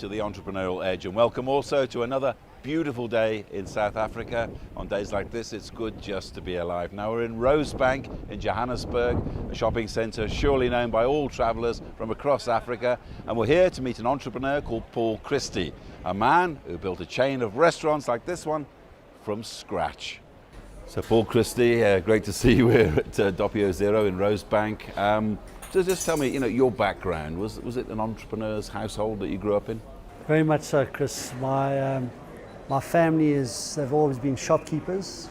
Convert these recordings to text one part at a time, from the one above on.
To the Entrepreneurial Edge, and welcome also to another beautiful day in South Africa. On days like this, it's good just to be alive. Now we're in Rosebank in Johannesburg, a shopping centre surely known by all travellers from across Africa, and we're here to meet an entrepreneur called Paul Christie, a man who built a chain of restaurants like this one from scratch. So Paul Christie, great to see you here at Doppio Zero in Rosebank. So just tell me, your background. Was it an entrepreneur's household that you grew up in? Very much so, Chris. My family they've always been shopkeepers.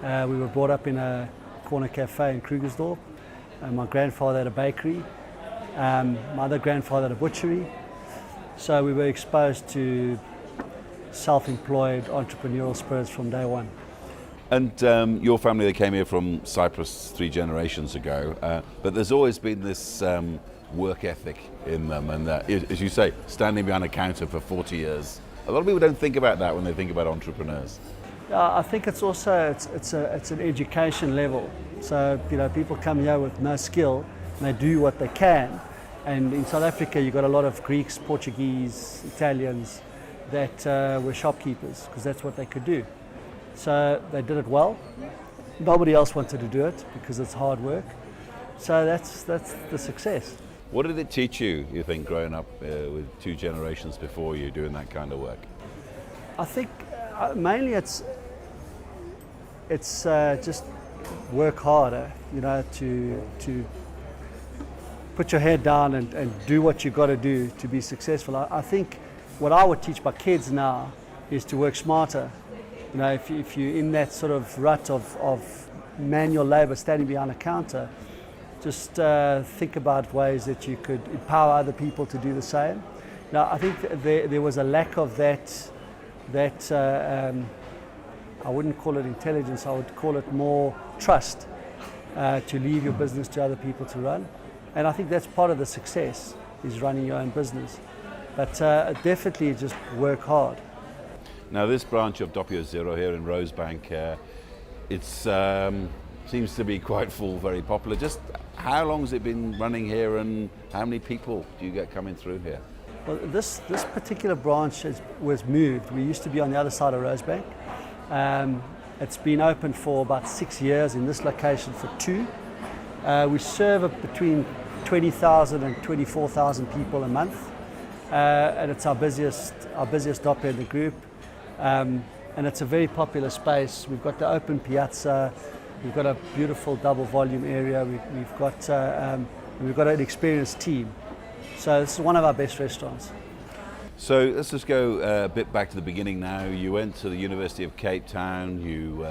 We were brought up in a corner cafe in Krugersdorp. My grandfather had a bakery. My other grandfather had a butchery. So we were exposed to self-employed entrepreneurial spirits from day one. And your family, they came here from Cyprus 3 generations ago, but there's always been this work ethic in them, and as you say, standing behind a counter for 40 years. A lot of people don't think about that when they think about entrepreneurs. I think it's also it's an education level. So people come here with no skill, and they do what they can. And in South Africa, you've got a lot of Greeks, Portuguese, Italians that were shopkeepers because that's what they could do. So they did it well. Nobody else wanted to do it because it's hard work. So that's the success. What did it teach you, think, growing up with 2 generations before you doing that kind of work? I think mainly it's just work harder, to put your head down and do what you got to do to be successful. I think what I would teach my kids now is to work smarter. If you're in that sort of rut of manual labor, standing behind a counter, just think about ways that you could empower other people to do the same. Now, I think there was a lack of that I wouldn't call it intelligence, I would call it more trust to leave your business to other people to run. And I think that's part of the success, is running your own business. But definitely just work hard. Now this branch of Doppio Zero here in Rosebank, it seems to be quite full, very popular. Just how long has it been running here, and how many people do you get coming through here? Well, this particular branch was moved. We used to be on the other side of Rosebank. It's been open for about 6 years, in this location for 2. We serve between 20,000 and 24,000 people a month, and it's our busiest Doppio in the group. And it's a very popular space. We've got the open piazza, we've got a beautiful double volume area, we've got an experienced team. So this is one of our best restaurants. So let's just go a bit back to the beginning now. You went to the University of Cape Town, you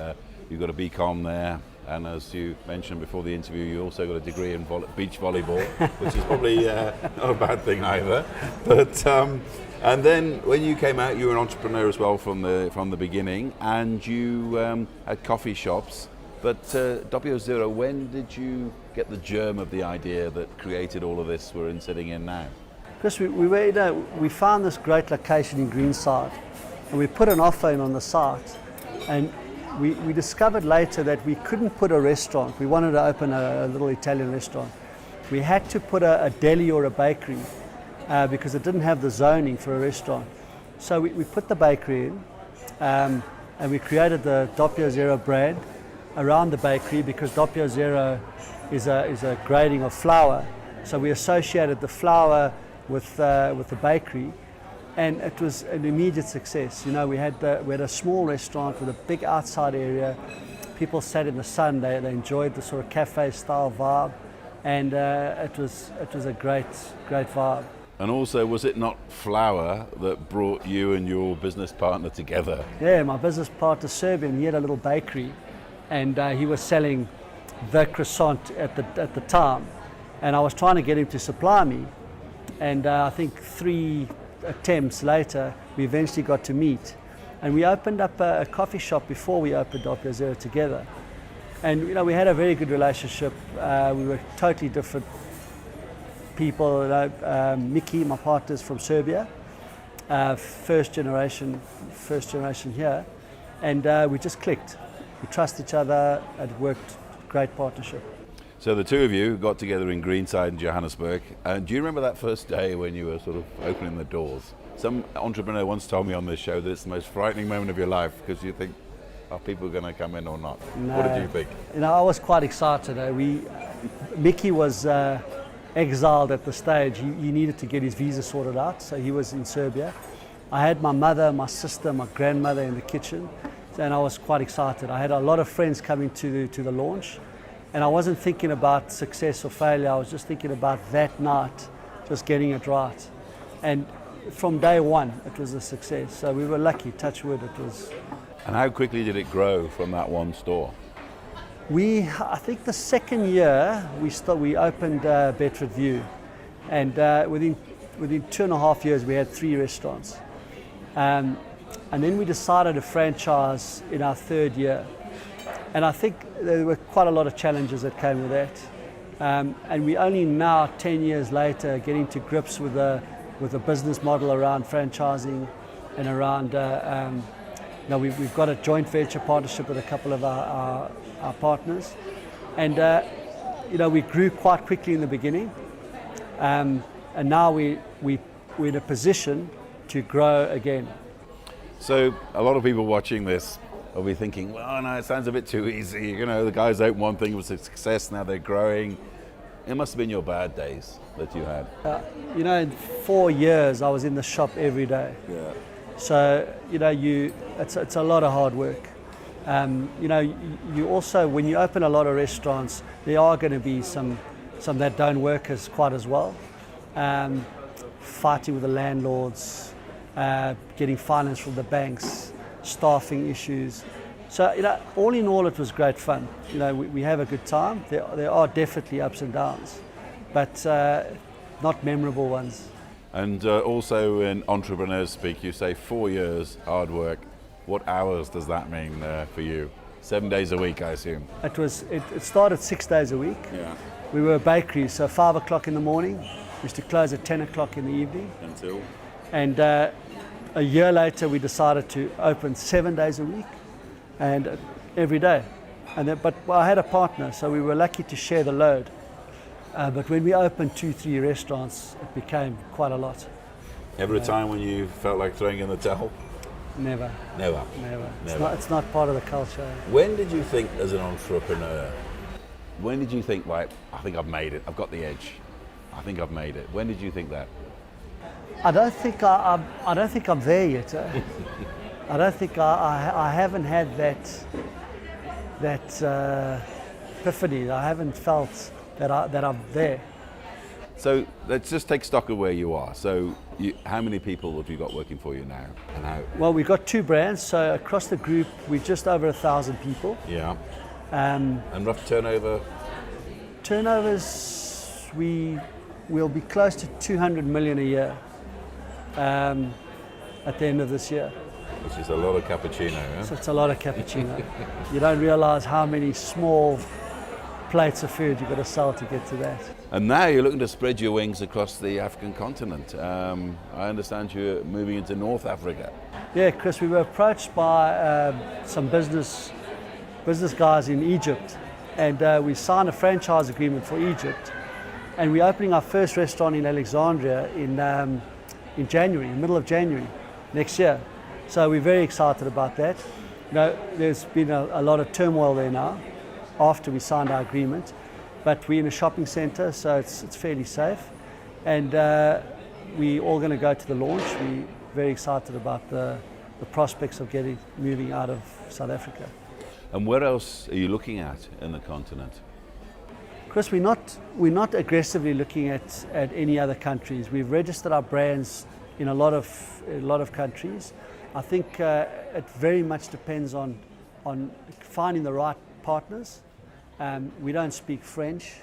got a BCom there, and as you mentioned before the interview, you also got a degree in beach volleyball, which is probably not a bad thing either. But and then when you came out, you were an entrepreneur as well from the beginning, and you had coffee shops. But Doppio Zero, when did you get the germ of the idea that created all of this we're sitting in now? Chris, we found this great location in Greenside, and we put an offer in on the site, and we discovered later that we couldn't put a restaurant. We wanted to open a little Italian restaurant. We had to put a deli or a bakery because it didn't have the zoning for a restaurant. So we put the bakery in, and we created the Doppio Zero brand around the bakery, because Doppio Zero is a grading of flour. So we associated the flour with the bakery, and it was an immediate success. We had a small restaurant with a big outside area. People sat in the sun. They enjoyed the sort of cafe style vibe, and it was a great vibe. And also, was it not flour that brought you and your business partner together? Yeah, my business partner, Serbian, he had a little bakery, and he was selling the croissant at the time, and I was trying to get him to supply me, and I think 3 attempts later we eventually got to meet, and we opened up a coffee shop before we opened Doppio Zero together, and we had a very good relationship. We were totally different people. Mickey, my partner, is from Serbia, first generation here, and we just clicked. We trust each other, and it worked. Great partnership. So the two of you got together in Greenside in Johannesburg. And do you remember that first day when you were sort of opening the doors? Some entrepreneur once told me on this show that it's the most frightening moment of your life because you think, are people going to come in or not? No. What did you think? I was quite excited. Mickey was exiled at the stage. He needed to get his visa sorted out, so he was in Serbia. I had my mother, my sister, my grandmother in the kitchen, and I was quite excited. I had a lot of friends coming to the launch, and I wasn't thinking about success or failure. I was just thinking about that night, just getting it right. And from day one, it was a success. So we were lucky, touch wood, it was. And how quickly did it grow from that one store? I think the second year we opened Bedford View, and within 2.5 years we had 3 restaurants. And then we decided to franchise in our 3rd year. And I think there were quite a lot of challenges that came with that. And we only now, 10 years later, getting to grips with the business model around franchising and around, we've got a joint venture partnership with a couple of our partners. And, we grew quite quickly in the beginning. And now we're in a position to grow again. So a lot of people watching this will be thinking, well, no, it sounds a bit too easy. The guys opened one thing, it was a success, now they're growing. It must have been your bad days that you had. In 4 years, I was in the shop every day. Yeah. So, it's a lot of hard work. You also, when you open a lot of restaurants, there are going to be some that don't work quite as well. Fighting with the landlords, getting finance from the banks, staffing issues. So, all in all, it was great fun. We have a good time. There are definitely ups and downs, but not memorable ones. And also in entrepreneurs speak, you say 4 years, hard work. What hours does that mean for you? 7 days a week, I assume? It started 6 days a week. Yeah. We were a bakery, so 5 o'clock in the morning. We used to close at 10 o'clock in the evening. Until? And a year later, we decided to open 7 days a week and every day. But I had a partner, so we were lucky to share the load. But when we opened 2-3 restaurants, it became quite a lot. Ever a time when you felt like throwing in the towel? Never. Never? Never. It's not part of the culture. When did you think as an entrepreneur, when did you think, like, I think I've made it, I've got the edge, I think I've made it? When did you think that? I don't think I'm there yet. I don't think I haven't had that epiphany. I haven't felt that I'm there. So let's just take stock of where you are. So how many people have you got working for you now? And how? Well, we've got 2 brands. So across the group, we're just over 1,000 people. Yeah. And rough turnover? Turnovers, we'll be close to 200 million a year at the end of this year. Which is a lot of cappuccino, huh? So it's a lot of cappuccino. You don't realize how many small plates of food you've got to sell to get to that. And now you're looking to spread your wings across the African continent. I understand you're moving into North Africa. Yeah, Chris, we were approached by some business guys in Egypt, and we signed a franchise agreement for Egypt, and we're opening our first restaurant in Alexandria in January, middle of January next year. So we're very excited about that. There's been a lot of turmoil there now after we signed our agreement, but we're in a shopping centre, so it's fairly safe, and we're all going to go to the launch. We're very excited about the prospects of moving out of South Africa. And where else are you looking at in the continent? Chris, we're not aggressively looking at any other countries. We've registered our brands in a lot of countries. I think it very much depends on finding the right partners. We don't speak French.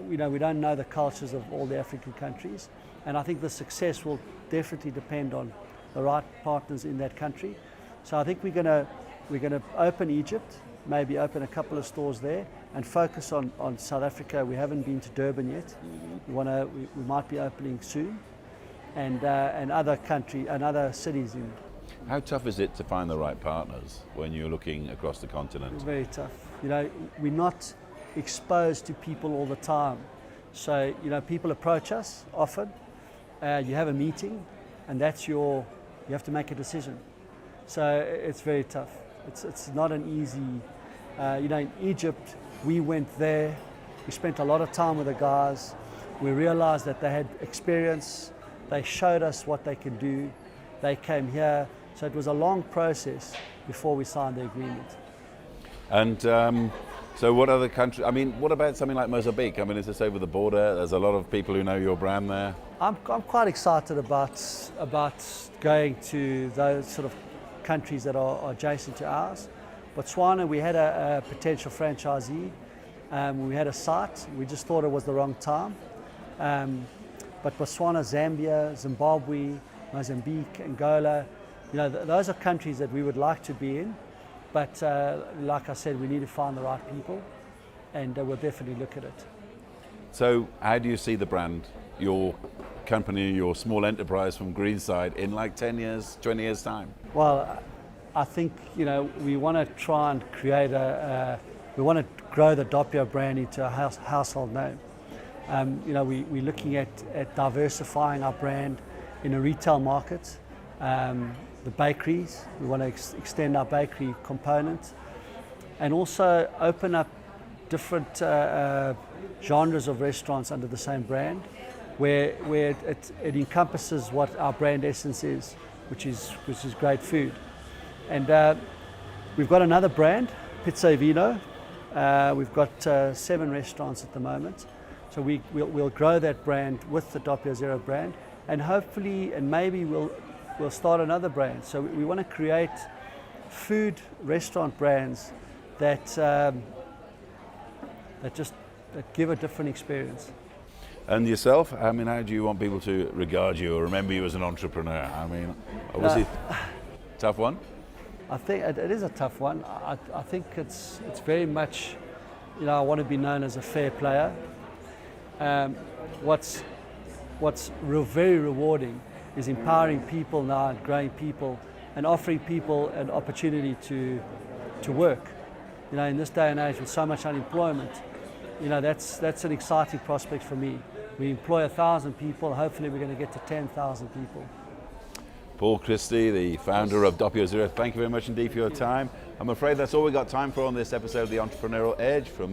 We don't know the cultures of all the African countries, and I think the success will definitely depend on the right partners in that country. So I think we're going to open Egypt, maybe open a couple of stores there, and focus on South Africa. We haven't been to Durban yet. Mm-hmm. We might be opening soon, and other cities in. How tough is it to find the right partners when you're looking across the continent? Very tough. We're not exposed to people all the time. So, people approach us often, you have a meeting, and you have to make a decision. So it's very tough. It's not an easy, in Egypt, we went there, we spent a lot of time with the guys, we realized that they had experience, they showed us what they could do, they came here, so it was a long process before we signed the agreement. And so what other countries, what about something like Mozambique? It's just over the border, there's a lot of people who know your brand there. I'm quite excited about going to those sort of countries that are adjacent to ours. Botswana, we had a potential franchisee. We had a site. We just thought it was the wrong time. But Botswana, Zambia, Zimbabwe, Mozambique, Angola, those are countries that we would like to be in. But like I said, we need to find the right people, and we'll definitely look at it. So how do you see the brand, your company, your small enterprise from Greenside in like 10 years, 20 years time? Well, I think, we want to try and create we want to grow the Doppio brand into a household name. We're looking at diversifying our brand in a retail market. The bakeries, we want to extend our bakery component, and also open up different genres of restaurants under the same brand, where it encompasses what our brand essence is, which is great food. And we've got another brand, Pizza e Vino. We've got 7 restaurants at the moment, so we'll grow that brand with the Doppio Zero brand, and hopefully, and maybe we'll start another brand. So we want to create food restaurant brands that give a different experience. And yourself, how do you want people to regard you or remember you as an entrepreneur? Obviously, tough one. I think it is a tough one. I think it's very much, I want to be known as a fair player. What's very rewarding is empowering people now and growing people and offering people an opportunity to work. In this day and age with so much unemployment, that's an exciting prospect for me. We employ 1,000 people, hopefully we're going to get to 10,000 people. Paul Christie, the founder of Doppio Zero, thank you very much indeed for your time. I'm afraid that's all we've got time for on this episode of The Entrepreneurial Edge. From me,